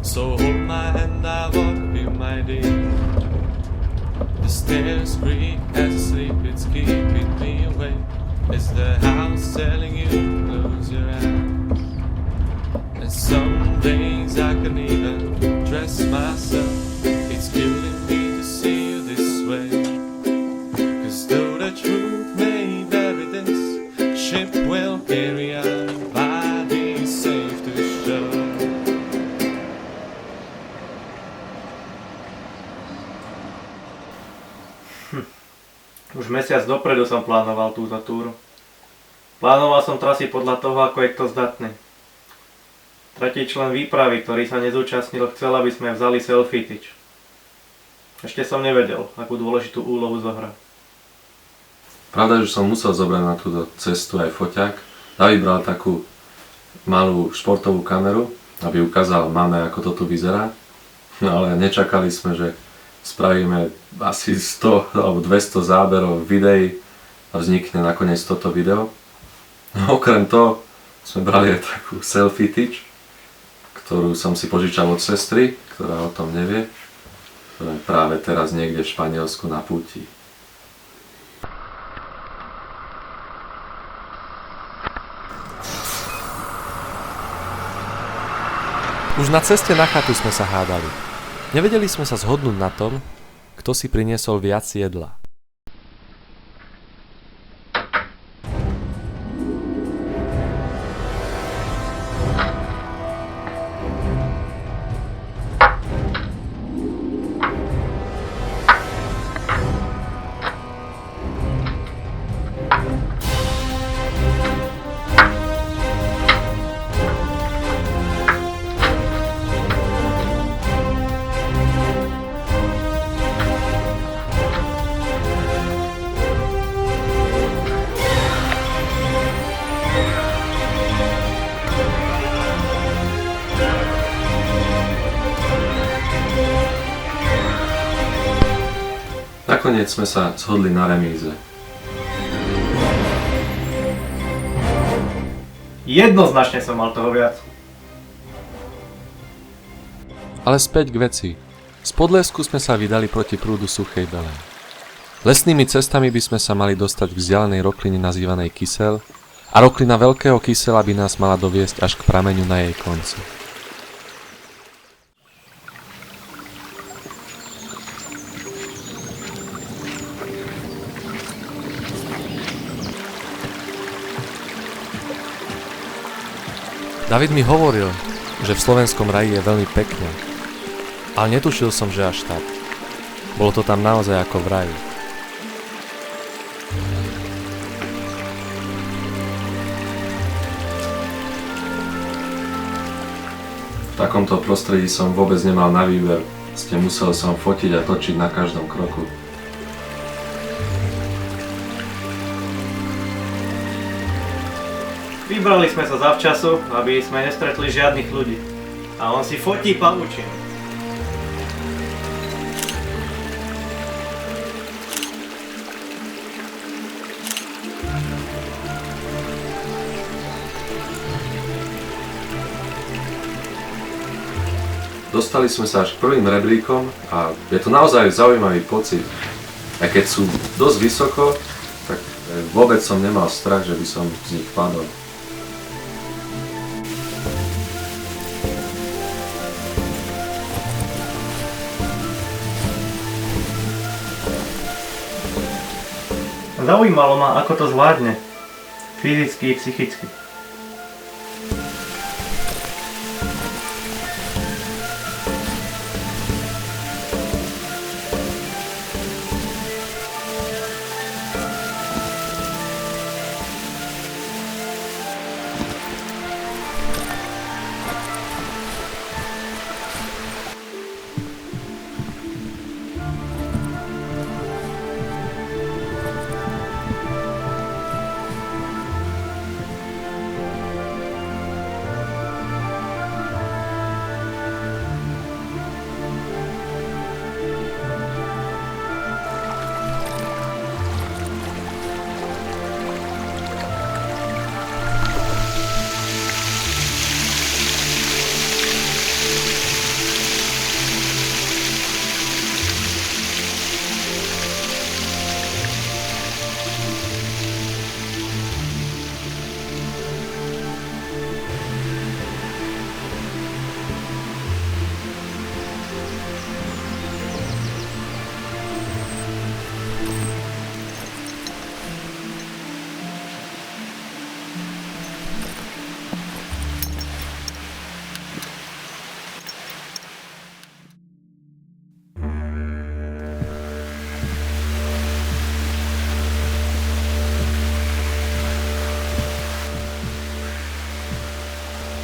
So hold my hand, I walk with my dear. The stairs creak as I sleep, it's keeping me awake. It's the house telling you close your eyes. And some days I can even dress myself. It's killing me to see you this way. 'Cause though the truth may vary, this ship will carry our bodies safe to shore. Už mesiac dopredu som plánoval túto túru. Plánoval som trasy podľa toho, ako je kto zdatný. Tretí člen výpravy, ktorý sa nezúčastnil, chcel, aby sme vzali selfie tyč. Ešte som nevedel, akú dôležitú úlohu zohrá. Pravda, že som musel zobrať na túto cestu aj foťák. David bral takú malú športovú kameru, aby ukázal mame, ako to tu vyzerá. No ale nečakali sme, že spravíme asi 100 alebo 200 záberov videí a vznikne nakoniec toto video. No, okrem toho sme brali aj takú selfie tyč, ktorú som si požičal od sestry, ktorá o tom nevie, ktorá je práve teraz niekde v Španielsku na púti. Už na ceste na chatu sme sa hádali. Nevedeli sme sa zhodnúť na tom, kto si priniesol viac jedla. Nakoniec sme sa zhodli na remíze. Jednoznačne som mal toho viac. Ale späť k veci. Z Podlesku sme sa vydali proti prúdu Suchej Bele. Lesnými cestami by sme sa mali dostať k vzdialenej rokline nazývanej Kysel a roklina Veľkého Kysela by nás mala doviesť až k prameňu na jej konci. David mi hovoril, že v slovenskom raji je veľmi pekne, ale netušil som, že až tak. Bolo to tam naozaj ako v raji. V takomto prostredí som vôbec nemal na výber, musel som fotiť a točiť na každom kroku. Vybrali sme sa zavčasu, aby sme nestretli žiadnych ľudí. A on si fotí pavučinu. Dostali sme sa až k prvým rebríkom a je to naozaj zaujímavý pocit. A keď sú dosť vysoko, tak vôbec som nemal strach, že by som z nich padol. Zaujímalo ma, ako to zvládne. Fyzicky i psychicky.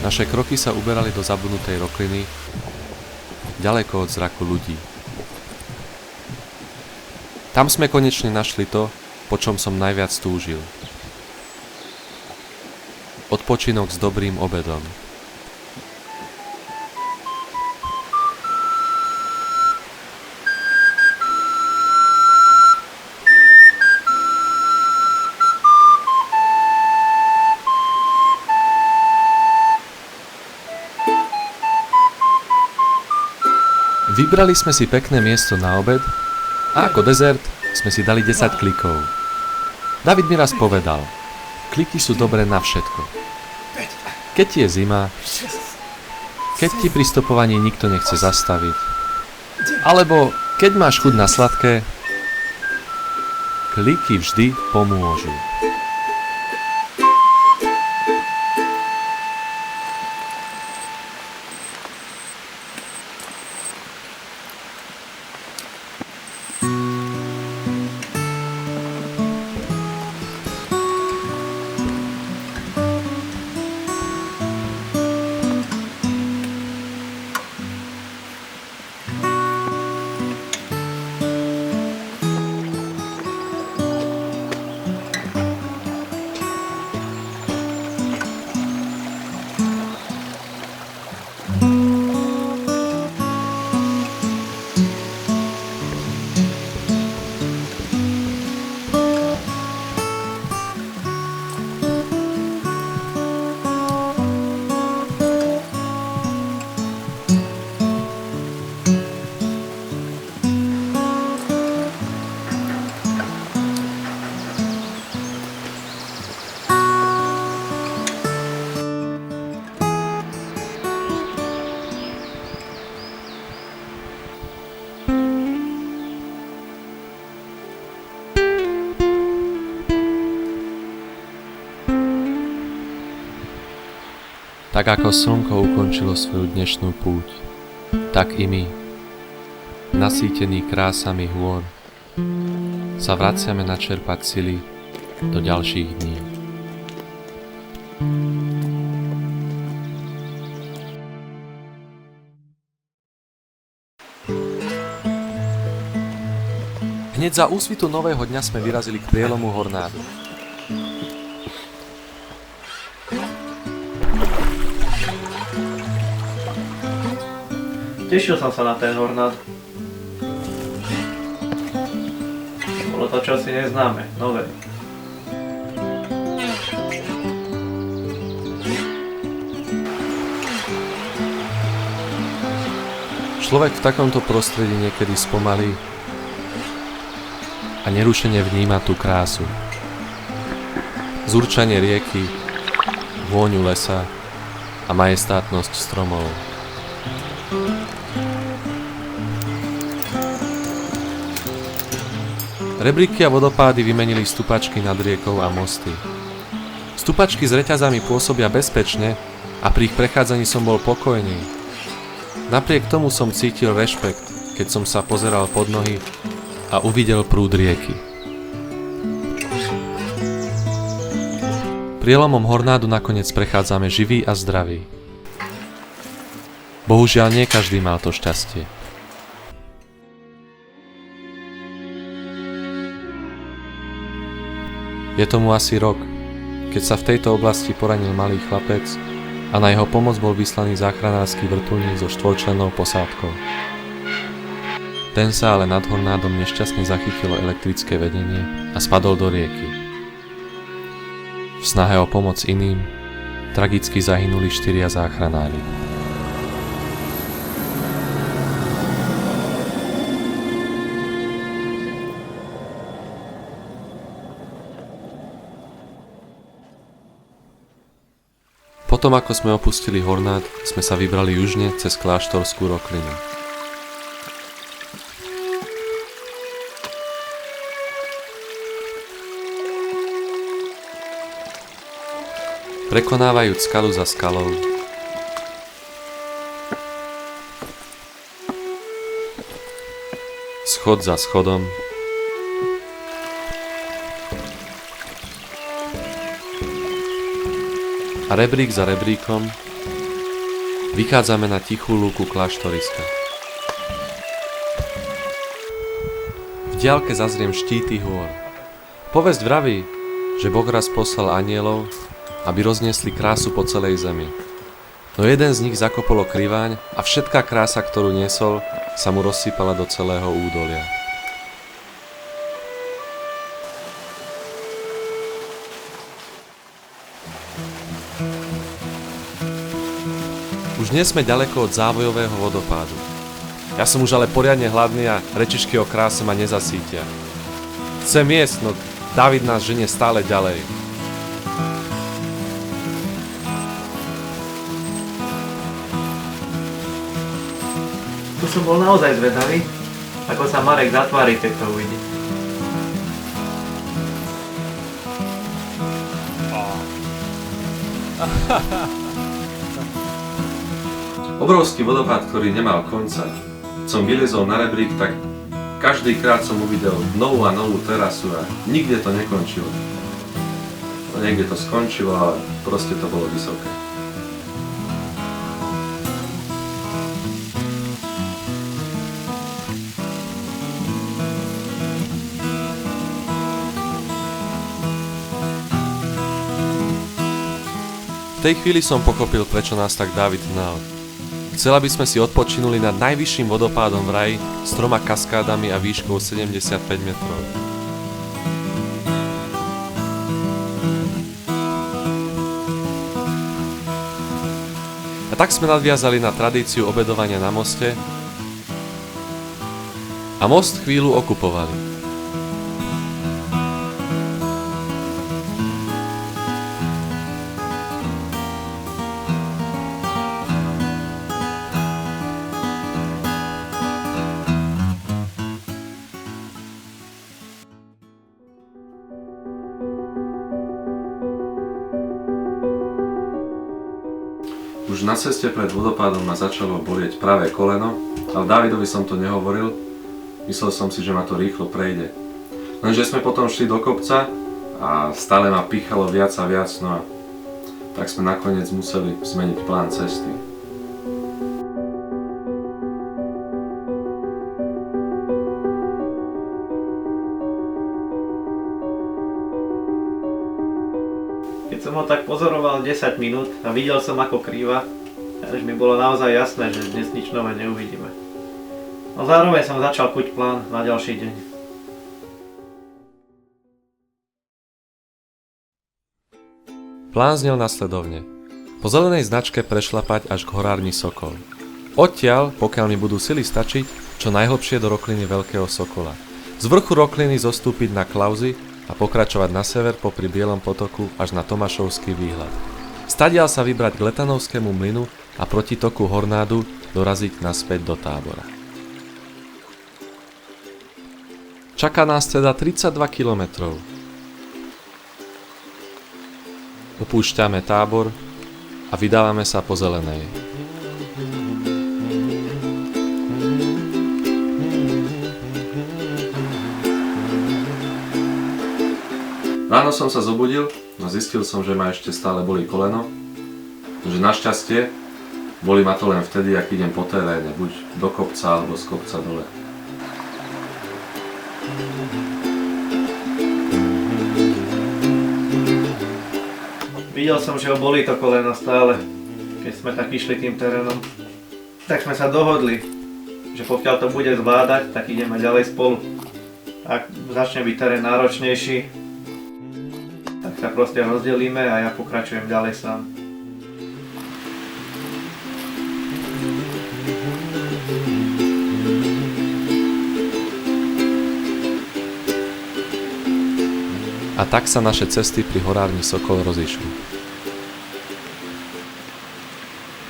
Naše kroky sa uberali do zabudnutej rokliny, ďaleko od zraku ľudí. Tam sme konečne našli to, po čom som najviac túžil. Odpočinok s dobrým obedom. Vybrali sme si pekné miesto na obed a ako dezert sme si dali 10 klikov. David mi raz povedal, kliky sú dobré na všetko. Keď ti je zima, keď ti pri stopovaní nikto nechce zastaviť, alebo keď máš chuť na sladké, kliky vždy pomôžu. Tak ako slnko ukončilo svoju dnešnú púť, tak i my, nasýtení krásami hôr, sa vraciame načerpať sily do ďalších dní. Hneď za úsvitu nového dňa sme vyrazili k prielomu Hornádu. Tešil som sa na ten Hornád. Bolo to čosi neznáme, nové. Človek v takomto prostredí niekedy spomalí a nerušene vníma tú krásu. Zurčanie rieky, vôňu lesa a majestátnosť stromov. Rebríky a vodopády vymenili stupačky nad riekou a mosty. Stupačky s reťazami pôsobia bezpečne a pri ich prechádzaní som bol pokojný. Napriek tomu som cítil rešpekt, keď som sa pozeral pod nohy a uvidel prúd rieky. Prielomom Hornádu nakoniec prechádzame živí a zdraví. Bohužiaľ nie každý mal to šťastie. Je tomu asi rok, keď sa v tejto oblasti poranil malý chlapec a na jeho pomoc bol vyslaný záchranársky vrtuľník so 4-člennou posádkou. Ten sa ale nad Hornádom nešťastne zachytilo elektrické vedenie a spadol do rieky. V snahe o pomoc iným tragicky zahynuli 4 záchranári. Potom ako sme opustili Hornád, sme sa vybrali južne cez kláštorskú roklinu. Prekonávajúc skalu za skalou, schod za schodom, a rebrík za rebríkom vychádzame na tichú lúku kláštoriska. V diaľke zazriem štíty hôr. Povesť vraví, že Boh raz poslal anjelov, aby rozniesli krásu po celej zemi. No jeden z nich zakopol o kriváň a všetká krása, ktorú niesol, sa mu rozsypala do celého údolia. Už nie sme ďaleko od závojového vodopádu. Ja som už ale poriadne hladný a rečičky o kráse ma nezasítia. Chcem jesť, no David nás ženie stále ďalej. Tu som bol naozaj zvedavý, ako sa Marek zatvári, keď to uvidí. Obrovský vodopád, ktorý nemal konca. Som vylezol na rebrík, tak každý krát som uvidel novú a novú terasu a nikde to nekončilo. No, niekde to skončilo, ale proste to bolo vysoké. V tej chvíli som pochopil, prečo nás tak Dávid hnal. Chcel, aby sme si odpočinuli nad najvyšším vodopádom v raji s 3 kaskádami a výškou 75 metrov. A tak sme nadviazali na tradíciu obedovania na moste a most chvíľu okupovali. Už na ceste pred vodopádom ma začalo bolieť pravé koleno, ale Dávidovi som to nehovoril, myslel som si, že ma to rýchlo prejde. Lenže sme potom šli do kopca a stále ma pýchalo viac a viac, no a tak sme nakoniec museli zmeniť plán cesty. Keď som ho tak pozoroval 10 minút a videl som ako krýva, až mi bolo naozaj jasné, že dnes nič nové neuvidíme. No zároveň som začal kuť plán na ďalší deň. Plán znel nasledovne. Po zelenej značke prešlapať až k horárni Sokol. Odtiaľ, pokiaľ mi budú sily stačiť, čo najhlbšie do rokliny Veľkého Sokola. Z vrchu rokliny zostúpiť na Klauzy a pokračovať na sever popri Bielom potoku až na Tomášovský výhľad. Stadiaľ sa vybrať k Letanovskému mlynu a proti toku Hornádu doraziť naspäť do Tábora. Čaká nás teda 32 kilometrov. Opúšťame Tábor a vydávame sa po zelenej. Ráno som sa zobudil a zistil som, že ma ešte stále bolí koleno. Že našťastie bolí ma to len vtedy, ak idem po teréne, buď do kopca alebo z kopca dole. Videl som, že ho bolí to koleno stále, keď sme tak išli tým terénom. Tak sme sa dohodli, že pokiaľ to bude zvládať, tak ideme ďalej spolu. Ak začne byť terén náročnejší, tak sa proste rozdelíme a ja pokračujem ďalej sám. A tak sa naše cesty pri horárni Sokol rozišli.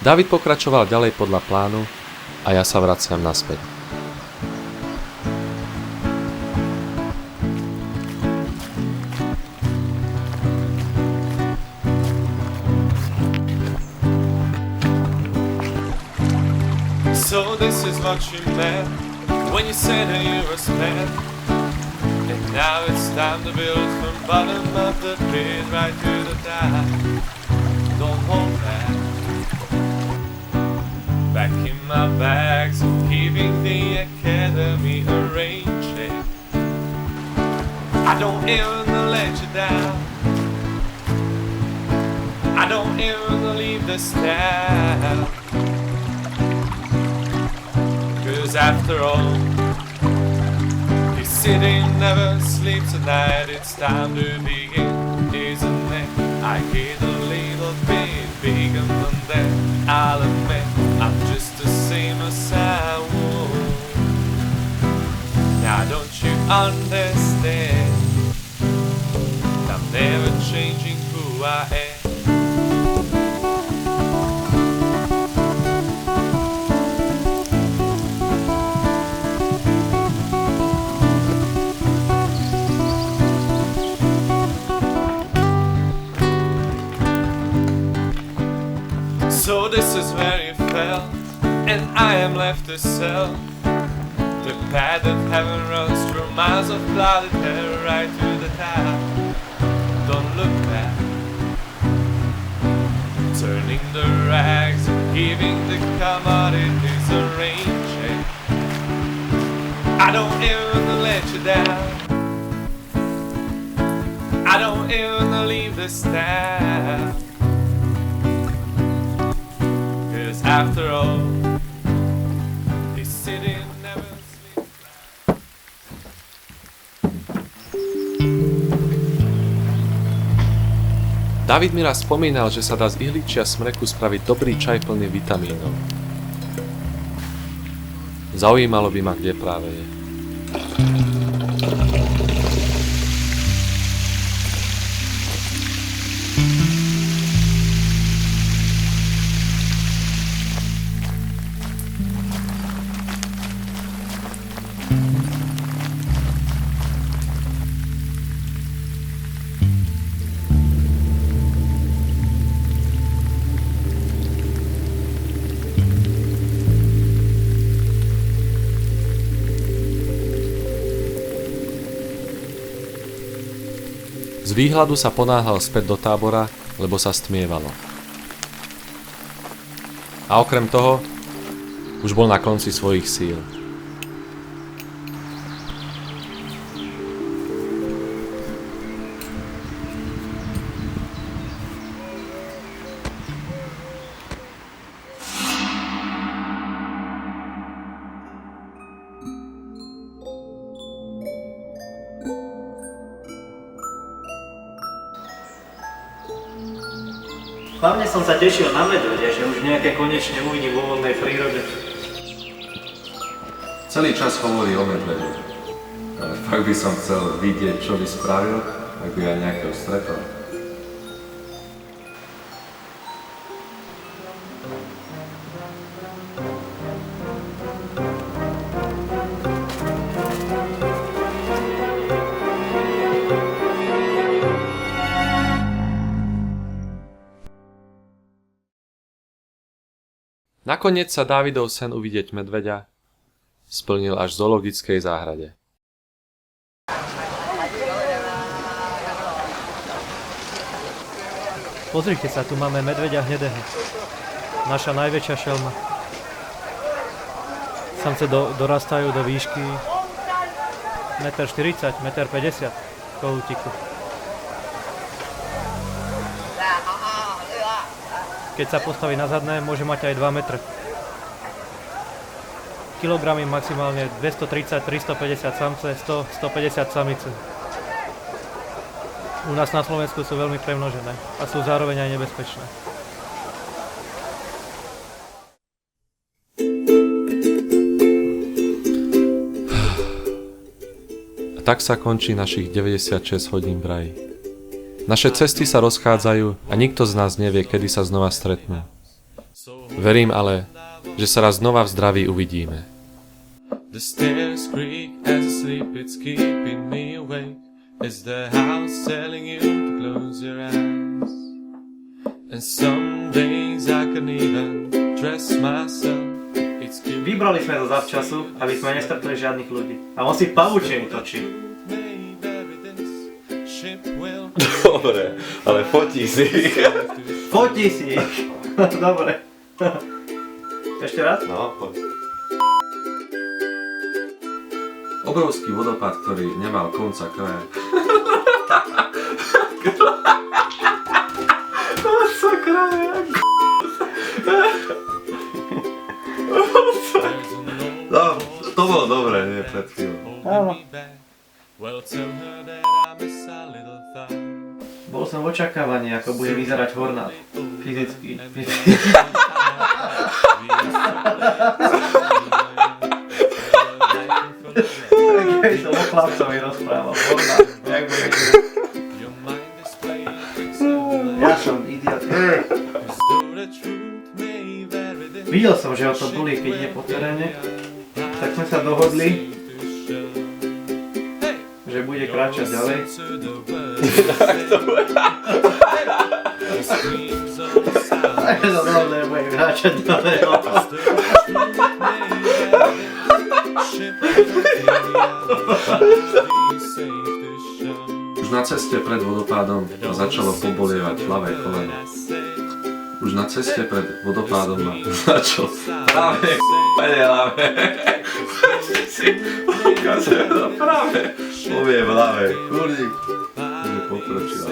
David pokračoval ďalej podľa plánu a ja sa vraciam naspäť. So this is what you meant when you said that you were spent. And now it's time to build from bottom of the pit right to the top. Don't hold back. Packing my bags and keeping the academy arranged. I don't ever let you down. I don't ever leave the staff. 'Cause after all, this city never sleeps at night. It's time to begin, isn't it? I get a little bit bigger than that. I'll admit I'm just the same as I was. Now don't you understand? I'm never changing who I am. So this is where you felt, and I am left to sell. The path that heaven runs through miles of clouded terror right to the top. Don't look back, turning the rags and giving the commodities a range. I don't even let you down. I don't even leave the staff. After all, this city never sleeps. David mi raz spomínal, že sa dá z ihličia smreku spraviť dobrý čaj plný vitamínov. Zaujímalo by ma, kde práve je. Z výhľadu sa ponáhľal späť do tábora, lebo sa stmievalo. A okrem toho, už bol na konci svojich síl. Hlavne som sa tešil na medvede, že už nejaké konečne uvidím vo voľnej prírode. Celý čas hovorí o medvedu. Ale fakt by som chcel vidieť, čo by spravil, ak by aj nejakého stretol. Nakoniec sa Dávidov sen uvidieť medveďa splnil až v zoologickej záhrade. Pozrite sa, tu máme medveďa hnedého. Naša najväčšia šelma. Samce dorastajú do výšky 1,40 m, 1,50 m kohútiku. Keď sa postaví na zadné, môže mať aj 2 metre. Kilogramy maximálne 230-350 samce, 100-150 samice. U nás na Slovensku sú veľmi premnožené a sú zároveň aj nebezpečné. A tak sa končí našich 96 hodín v raji. Naše cesty sa rozchádzajú a nikto z nás nevie, kedy sa znova stretnú. Verím ale, že sa raz znova v zdraví uvidíme. The stairs creak as I sleep, it's keeping me awake. It's the house telling you to close your eyes. And some days I can even dress myself. Vybrali sme to zavčasu, aby sme nestretli žiadnych ľudí. A on si pavučiny točí. Dobre, ale fotí si ich. Fotí si ich. Dobre. Ešte raz? No, poď. Obrovský vodopád, ktorý nemal konca kraja. Konca kraja. No, to bolo dobré, nie pred chvíľou. Áno. Well, tell her that I miss a little thing. Bol som v očakávaní, ako bude vyzerať Hornát. Fyzicky. Keď som o chlapcovi rozprával, Hornát, jak bude vyzerať. Your mind is playing tricks on my Ja som idiot. though the truth may vary. Videl som, že ho to bolí, keď ide po teréne. Tak sme sa dohodli, že bude kráčať ďalej. Takže sa dohodli, že bude kráčať ďalej. Už na ceste pred vodopádom ma začalo pobolievať ľavé koleno. Už na ceste pred vodopádom ma začalo práve ľavé. Ukazuje to práve. Povie v hlave. Kurník. Už je pokročila.